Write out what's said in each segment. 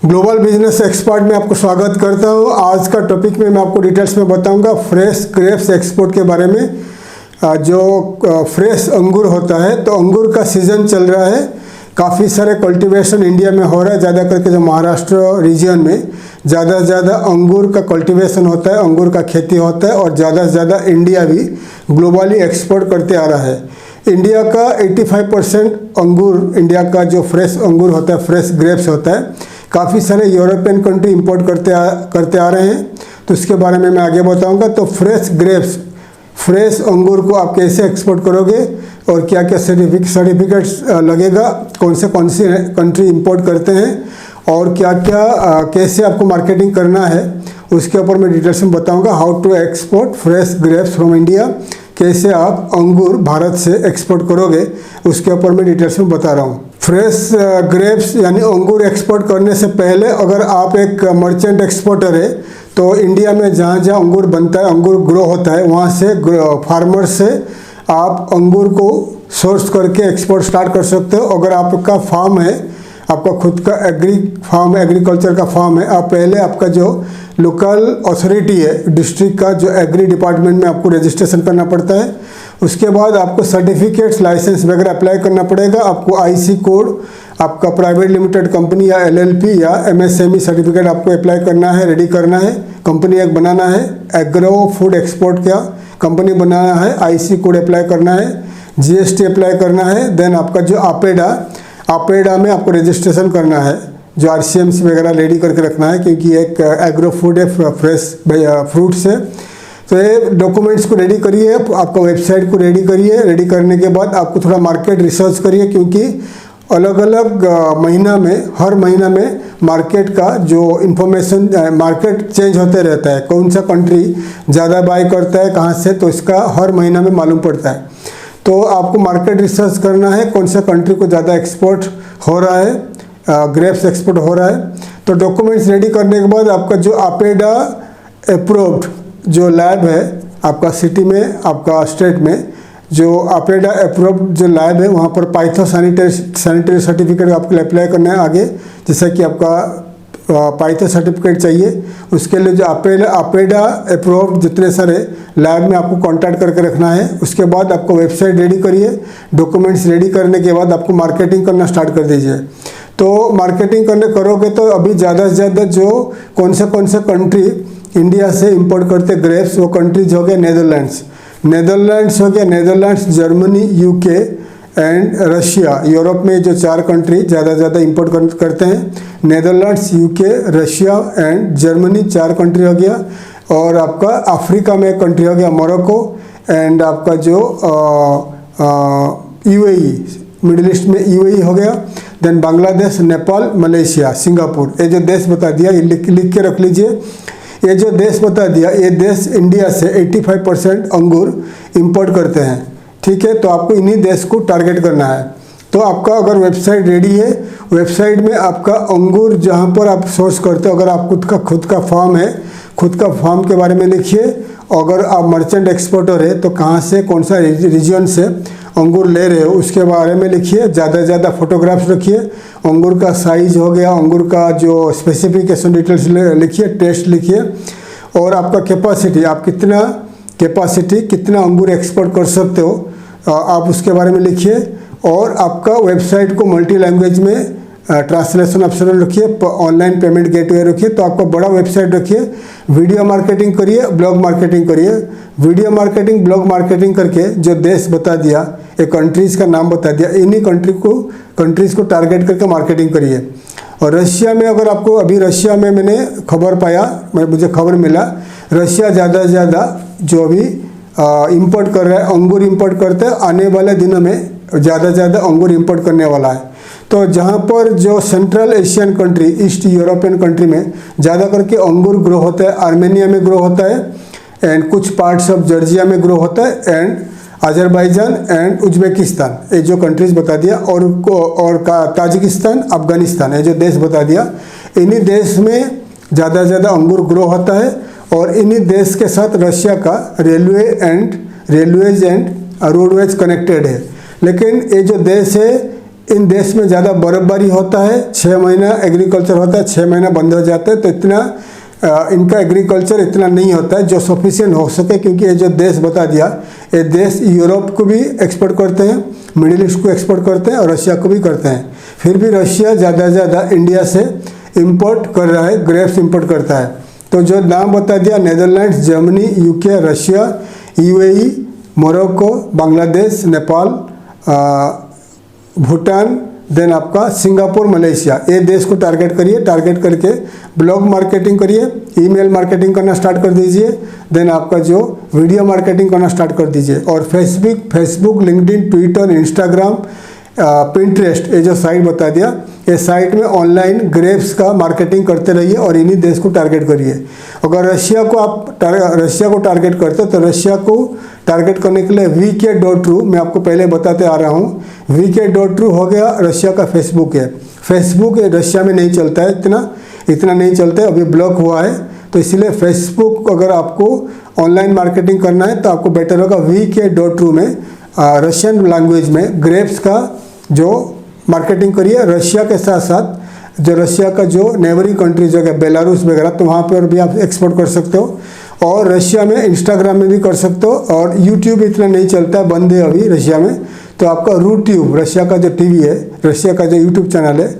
Global business expert में आपको स्वागत करता हूँ। आज का टॉपिक में मैं आपको डिटेल्स में बताऊंगा फ्रेश ग्रेप्स एक्सपोर्ट के बारे में। जो फ्रेश अंगूर होता है, तो अंगूर का सीज़न चल रहा है। काफ़ी सारे कल्टीवेशन इंडिया में हो रहा है। ज़्यादा करके जो महाराष्ट्र रीजन में ज़्यादा से ज़्यादा अंगूर का कल्टीवेशन होता है, अंगूर का खेती होता है और ज़्यादा से ज़्यादा इंडिया भी ग्लोबली एक्सपोर्ट करते आ रहा है। इंडिया का 85% अंगूर, इंडिया का जो फ्रेश अंगूर होता है, फ्रेश ग्रेप्स होता है, काफ़ी सारे यूरोपियन कंट्री इंपोर्ट करते आ रहे हैं। तो इसके बारे में मैं आगे बताऊंगा। तो फ्रेश ग्रेप्स, फ्रेश अंगूर को आप कैसे एक्सपोर्ट करोगे और क्या क्या सर्टिफिकेट्स लगेगा, कौन से कंट्री इंपोर्ट करते हैं और क्या क्या कैसे आपको मार्केटिंग करना है, उसके ऊपर मैं डिटेल्स में बताऊंगा। How to export fresh grapes from India, कैसे आप अंगूर भारत से एक्सपोर्ट करोगे, उसके ऊपर मैं डिटेल्स में बता रहा हूँ। फ्रेश ग्रेप्स यानी अंगूर एक्सपोर्ट करने से पहले अगर आप एक मर्चेंट एक्सपोर्टर है, तो इंडिया में जहाँ जहाँ अंगूर बनता है, अंगूर ग्रो होता है, वहाँ से फार्मर से आप अंगूर को सोर्स करके एक्सपोर्ट स्टार्ट कर सकते हो। अगर आपका फार्म है, आपका खुद का एग्रीकल्चर का फार्म है, आप पहले आपका जो लोकल अथॉरिटी है, डिस्ट्रिक्ट का जो एग्री डिपार्टमेंट में आपको रजिस्ट्रेशन करना पड़ता है। उसके बाद आपको सर्टिफिकेट्स, लाइसेंस वगैरह अप्लाई करना पड़ेगा। आपको आईसी कोड, आपका प्राइवेट लिमिटेड कंपनी या एलएलपी या एमएसएमई सर्टिफिकेट आपको अप्लाई करना है, रेडी करना है। कंपनी एक बनाना है, एग्रो फूड एक्सपोर्ट का कंपनी बनाना है, आईसी कोड अप्लाई करना है, जीएसटी अप्लाई करना है। देन आपका जो आपेडा में आपको रजिस्ट्रेशन करना है, जो आरसीएमसी वगैरह रेडी करके रखना है, क्योंकि एक एग्रो फूड है, फ्रेश फ्रूट्स है। तो ये डॉक्यूमेंट्स को रेडी करिए, आपका वेबसाइट को रेडी करिए। रेडी करने के बाद आपको थोड़ा मार्केट रिसर्च करिए, क्योंकि अलग अलग महीना में, हर महीना में मार्केट का जो इन्फॉर्मेशन, मार्केट चेंज होते रहता है। कौन सा कंट्री ज़्यादा बाय करता है, कहाँ से, तो इसका हर महीना में मालूम पड़ता है। तो आपको मार्केट रिसर्च करना है, कौन सा कंट्री को ज़्यादा एक्सपोर्ट हो रहा है, ग्रेप्स एक्सपोर्ट हो रहा है। तो डॉक्यूमेंट्स रेडी करने के बाद आपका जो आपेडा अप्रूव्ड जो लैब है आपका सिटी में, आपका स्टेट में, जो आपेडा अप्रूव्ड जो लैब है, वहाँ पर पाइथो सैनिटरी सर्टिफिकेट आपको अप्लाई करना है आगे। जैसा कि आपका पाइथो सर्टिफिकेट चाहिए, उसके लिए जो आपेडा अप्रूव्ड जितने सारे लैब में आपको कांटेक्ट करके रखना है। उसके बाद आपको वेबसाइट रेडी करिए। डॉक्यूमेंट्स रेडी करने के बाद आपको मार्केटिंग करना स्टार्ट कर दीजिए। तो मार्केटिंग करोगे तो अभी ज़्यादा से ज़्यादा जो कौन से कंट्री इंडिया से इंपोर्ट करते ग्रेप्स, वो कंट्रीज हो गया नेदरलैंड्स हो गया, Netherlands, Germany, UK and Russia. Europe में जो 4 कंट्री ज़्यादा इंपोर्ट करते हैं, Netherlands, UK, Russia and Germany, 4 country हो गया। और आपका अफ्रीका में एक कंट्री हो गया मोरक्को, एंड आपका जो यूएई, मिडिल ईस्ट में यूएई हो गया। Then Bangladesh, Nepal, Malaysia, Singapore. ये जो देश बता दिया, ये लिख के रख लीजिए। ये जो देश बता दिया, ये देश इंडिया से 85% अंगूर इंपोर्ट करते हैं। ठीक है, तो आपको इन्हीं देश को टारगेट करना है। तो आपका अगर वेबसाइट रेडी है, वेबसाइट में आपका अंगूर जहाँ पर आप सोर्स करते हो, अगर आप खुद का फार्म है, खुद का फार्म के बारे में लिखिए। अगर आप मर्चेंट एक्सपोर्टर है, तो कहाँ से, कौन सा रीजन से अंगूर ले रहे हो, उसके बारे में लिखिए। ज़्यादा से ज़्यादा फोटोग्राफ्स रखिए। अंगूर का साइज हो गया, अंगूर का जो स्पेसिफिकेशन डिटेल्स लिखिए, टेस्ट लिखिए। और आपका कैपेसिटी, आप कितना अंगूर एक्सपोर्ट कर सकते हो, आप उसके बारे में लिखिए। और आपका वेबसाइट को मल्टी लैंग्वेज में ट्रांसलेशन ऑप्शन रखिए, ऑनलाइन पेमेंट गेटवे रखिए। तो आपका बड़ा वेबसाइट रखिए। वीडियो मार्केटिंग करिए, ब्लॉग मार्केटिंग करिए। वीडियो मार्केटिंग, ब्लॉग मार्केटिंग करके जो देश बता दिया, एक कंट्रीज़ का नाम बता दिया, इन्हीं कंट्रीज़ को टारगेट करके मार्केटिंग करिए। और रशिया में, अगर आपको अभी रशिया में मैंने मुझे खबर मिला, रशिया ज़्यादा से ज़्यादा जो अभी इंपोर्ट कर रहा है, अंगूर इंपोर्ट करते हैं। आने वाले दिनों में ज़्यादा से ज़्यादा अंगूर इंपोर्ट करने वाला है। तो जहाँ पर जो central Asian country, east European country में ज़्यादा करके अंगूर ग्रो होता है, आर्मेनिया में ग्रो होता है, एंड कुछ पार्ट्स ऑफ जॉर्जिया में ग्रो होता है, एंड अजरबैजान एंड उज्बेकिस्तान, ये जो कंट्रीज बता दिया। और ताजिकिस्तान, अफगानिस्तान, ये जो देश बता दिया, इन्हीं देश में ज़्यादा से ज़्यादा अंगूर ग्रो होता है। और इन्हीं देश के साथ रशिया का रेलवेज एंड रोडवेज कनेक्टेड है। लेकिन ये जो देश है, इन देश में ज़्यादा बर्फबारी होता है, 6 महीना एग्रीकल्चर होता है, 6 महीना बंद हो जाता है, तो इतना इनका एग्रीकल्चर इतना नहीं होता है जो सफिशिएंट हो सके, क्योंकि ये जो देश बता दिया, ये देश यूरोप को भी एक्सपोर्ट करते हैं, मिडिल ईस्ट को एक्सपोर्ट करते हैं और रशिया को भी करते हैं। फिर भी रशिया ज़्यादा से ज़्यादा इंडिया से इंपोर्ट कर रहा है, ग्रेप्स इंपोर्ट करता है। तो जो नाम बता दिया, Netherlands, Germany, UK, Russia, UAE, Morocco, Bangladesh, Nepal, Bhutan, then आपका सिंगापुर, मलेशिया, ये देश को टारगेट करिए। टारगेट करके ब्लॉग मार्केटिंग करिए, ईमेल मार्केटिंग करना स्टार्ट कर दीजिए, देन आपका जो वीडियो मार्केटिंग करना स्टार्ट कर दीजिए। और Facebook, LinkedIn, Twitter, Instagram, Pinterest, ये जो साइट बता दिया, ये साइट में ऑनलाइन ग्रेप्स का मार्केटिंग करते रहिए और इन्हीं देश को टारगेट करिए। अगर रशिया को टारगेट करते तो रशिया को टारगेट करने के लिए vk.ru मैं आपको पहले बताते आ रहा हूँ। vk.ru हो गया, रशिया का फेसबुक है। फेसबुक रशिया में नहीं चलता है, इतना नहीं चलता है, अभी ब्लॉक हुआ है। तो इसलिए फेसबुक अगर आपको ऑनलाइन मार्केटिंग करना है तो आपको बेटर होगा vk.ru में रशियन लैंग्वेज में ग्रेप्स का जो मार्केटिंग करिए। रशिया के साथ साथ जो रशिया का जो नेबरिंग कंट्रीज हो गया, बेलारूस वगैरह, तो वहाँ पर भी आप एक्सपोर्ट कर सकते हो। और रशिया में इंस्टाग्राम में भी कर सकते हो। और यूट्यूब इतना नहीं चलता है, बंद है अभी रशिया में। तो आपका रूट्यूब, रशिया का जो टीवी है, रशिया का जो यूट्यूब चैनल है,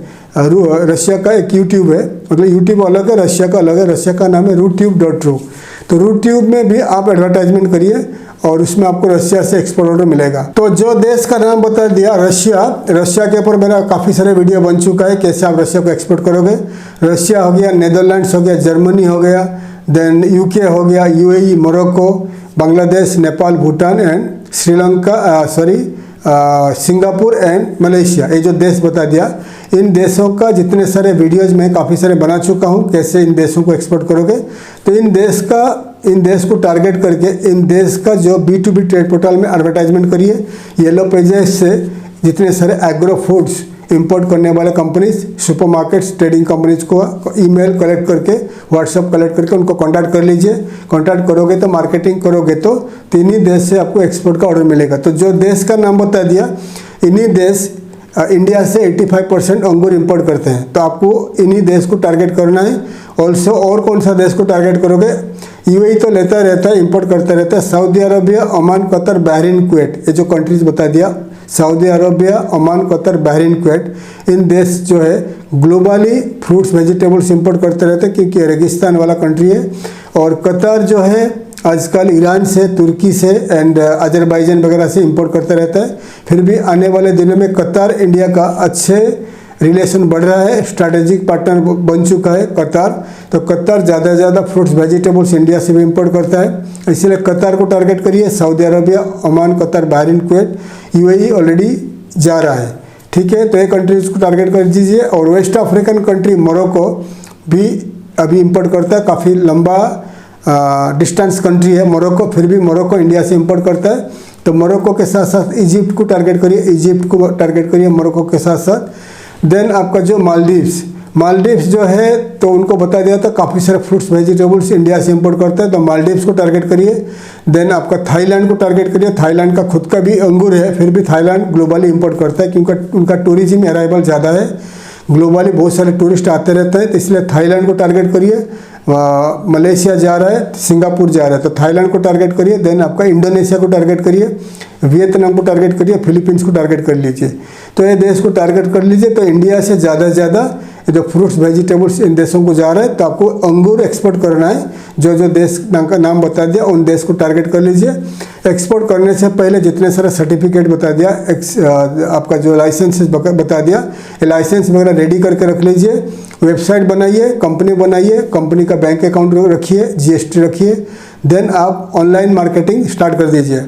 रशिया का एक यूट्यूब है, मतलब यूट्यूब अलग है, रशिया का अलग है। रशिया का नाम है रूट्यूब.ru। तो रूट्यूब में भी आप एडवर्टाइजमेंट करिए और उसमें आपको रशिया से एक्सपोर्ट ऑर्डर मिलेगा। तो जो देश का नाम बता दिया, रशिया के ऊपर मेरा काफ़ी सारे वीडियो बन चुका है, कैसे आप रशिया को एक्सपोर्ट करोगे। रशिया हो गया, नेदरलैंड्स हो गया, जर्मनी हो गया, देन यूके हो गया, UAE, Morocco, Bangladesh, Nepal, Bhutan and Sri Lanka, Singapore and Malaysia, ये जो देश बता दिया, इन देशों का जितने सारे वीडियोज़ मैं काफ़ी सारे बना चुका हूँ, कैसे इन देशों को एक्सपोर्ट करोगे। तो इन देश को टारगेट करके इन देश का जो B2B ट्रेड पोर्टल में एडवर्टाइजमेंट करिए। येलो पेजेस से जितने सारे एग्रो फूड्स इंपोर्ट करने वाले कंपनीज, सुपरमार्केट्स, ट्रेडिंग कंपनीज को ईमेल कलेक्ट करके, व्हाट्सएप कलेक्ट करके उनको कांटेक्ट कर लीजिए। कांटेक्ट करोगे तो मार्केटिंग करोगे तो इन्हीं देश से आपको एक्सपोर्ट का ऑर्डर मिलेगा। तो जो देश का नाम बता दिया, इन्हीं देश इंडिया से 85% अंगूर इंपोर्ट करते हैं। तो आपको इन्हीं देश को टारगेट करना है। ऑल्सो और कौन सा देश को टारगेट करोगे, यूएई तो लेता रहता है, इंपोर्ट करता रहता है। Saudi Arabia, Oman, Qatar, Bahrain, Kuwait, ये जो कंट्रीज बता दिया, Saudi Arabia, Oman, Qatar, Bahrain, Kuwait, इन देश जो है ग्लोबली फ्रूट्स वेजिटेबल्स इंपोर्ट करते रहते हैं, क्योंकि रेगिस्तान वाला कंट्री है। और कतर जो है आजकल ईरान से, तुर्की से एंड अजरबैजान वगैरह से इंपोर्ट करता रहता है। फिर भी आने वाले दिनों में कतर इंडिया का अच्छे रिलेशन बढ़ रहा है, स्ट्रैटेजिक पार्टनर बन चुका है कतर। तो कतर ज़्यादा से ज़्यादा फ्रूट्स वेजिटेबल्स इंडिया से भी इंपोर्ट करता है, इसलिए कतर को टारगेट करिए। Saudi Arabia, Oman, Qatar, Bahrain, Kuwait, UAE already जा रहा है, ठीक है। तो ये कंट्रीज को टारगेट कर दीजिए। और वेस्ट अफ्रीकन कंट्री मोरक्को भी अभी इंपोर्ट करता है, काफ़ी लंबा डिस्टेंस कंट्री है मोरक्को, फिर भी मोरक्को इंडिया से इंपोर्ट करता है। तो मोरक्को के साथ साथ इजिप्ट को टारगेट करिए, मोरक्को के साथ साथ। देन आपका जो मालदीव्स जो है, तो उनको बता दिया था काफ़ी सारे फ्रूट्स वेजिटेबल्स इंडिया से इंपोर्ट करता है, तो मालदीव्स को टारगेट करिए। देन आपका थाईलैंड को टारगेट करिए। थाईलैंड का खुद का भी अंगूर है, फिर भी थाईलैंड ग्लोबली इंपोर्ट करता है, क्योंकि उनका टूरिज्म अराइवल ज़्यादा है, ग्लोबली बहुत सारे टूरिस्ट आते रहते हैं, तो इसलिए थाईलैंड को टारगेट करिए। मलेशिया जा रहा है, सिंगापुर जा रहा है, तो थाईलैंड को टारगेट करिए। देन आपका इंडोनेशिया को टारगेट करिए, वियतनाम को टारगेट करिए, फिलीपींस को टारगेट कर लीजिए। तो ये देश को टारगेट कर लीजिए। तो इंडिया से ज़्यादा से ज़्यादा जो फ्रूट्स वेजिटेबल्स इन देशों को जा रहा है, तो आपको अंगूर एक्सपोर्ट करना है। जो देश का नाम बता दिया, उन देश को टारगेट कर लीजिए। एक्सपोर्ट करने से पहले जितने सारे सर्टिफिकेट बता दिया, आपका जो लाइसेंस बता दिया, ये लाइसेंस वगैरह रेडी करके रख लीजिए। वेबसाइट बनाइए, कंपनी का बैंक अकाउंट रखिए, GST रखिए। देन आप ऑनलाइन मार्केटिंग स्टार्ट कर दीजिए।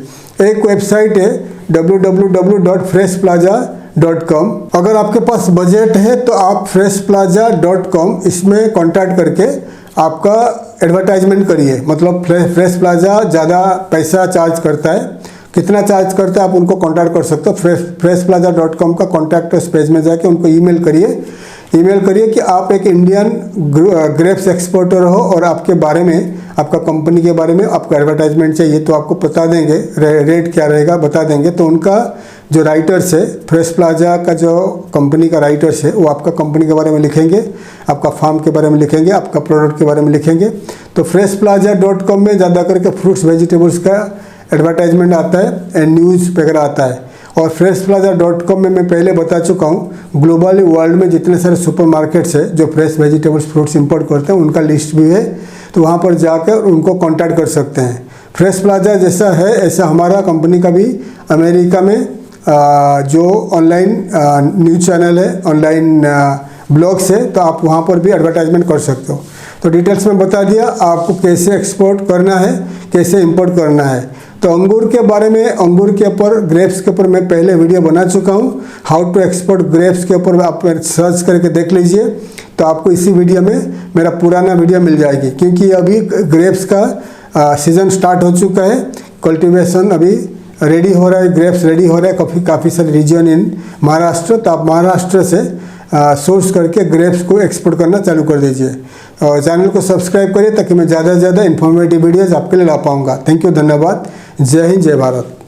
एक वेबसाइट है www.freshplaza.com। अगर आपके पास बजट है तो आप freshplaza.com इसमें कॉन्टैक्ट करके आपका एडवर्टाइजमेंट करिए। मतलब फ्रेश प्लाजा ज़्यादा पैसा चार्ज करता है, कितना चार्ज करता है आप उनको कॉन्टैक्ट कर सकते हो। freshplaza.com का कॉन्टैक्ट उस पेज में जाके उनको ईमेल करिए कि आप एक इंडियन ग्रेप्स एक्सपोर्टर हो और आपके बारे में, आपका कंपनी के बारे में आपको एडवर्टाइजमेंट चाहिए, तो आपको बता देंगे रेट क्या रहेगा, बता देंगे। तो उनका जो राइटर्स है फ्रेश प्लाजा का, जो कंपनी का राइटर्स है, वो आपका कंपनी के बारे में लिखेंगे, आपका फार्म के बारे में लिखेंगे, आपका प्रोडक्ट के बारे में लिखेंगे। तो freshplaza.com में ज़्यादा करके फ्रूट्स वेजिटेबल्स का एडवर्टाइजमेंट आता है एंड न्यूज़ वगैरह आता है। और freshplaza.com में मैं पहले बता चुका हूँ, ग्लोबली वर्ल्ड में जितने सारे सुपरमार्केट्स है जो फ्रेश वेजिटेबल्स फ्रूट्स इंपोर्ट करते हैं उनका लिस्ट भी है, तो वहाँ पर जाकर उनको कांटेक्ट कर सकते हैं। फ्रेश प्लाजा जैसा है ऐसा हमारा कंपनी का भी अमेरिका में जो ऑनलाइन न्यूज़ चैनल है, ऑनलाइन ब्लॉग्स है, तो आप वहाँ पर भी एडवर्टाइजमेंट कर सकते हो। तो डिटेल्स में बता दिया आपको कैसे एक्सपोर्ट करना है, कैसे इंपोर्ट करना है। तो अंगूर के बारे में, अंगूर के ऊपर, ग्रेप्स के ऊपर मैं पहले वीडियो बना चुका हूँ, हाउ टू एक्सपोर्ट ग्रेप्स के ऊपर आप सर्च करके देख लीजिए, तो आपको इसी वीडियो में मेरा पुराना वीडियो मिल जाएगी। क्योंकि अभी ग्रेप्स का सीज़न स्टार्ट हो चुका है, कल्टीवेशन अभी रेडी हो रहा है, ग्रेप्स रेडी हो रहा है काफ़ी सारे रीजन इन महाराष्ट्र। तो आप महाराष्ट्र से सोर्स करके ग्रेप्स को एक्सपोर्ट करना चालू कर दीजिए। और चैनल को सब्सक्राइब करिए ताकि मैं ज़्यादा से ज़्यादा इन्फॉर्मेटिव वीडियोज़ आपके लिए ला पाऊँगा। थैंक यू, धन्यवाद। जय हिंद, जय भारत।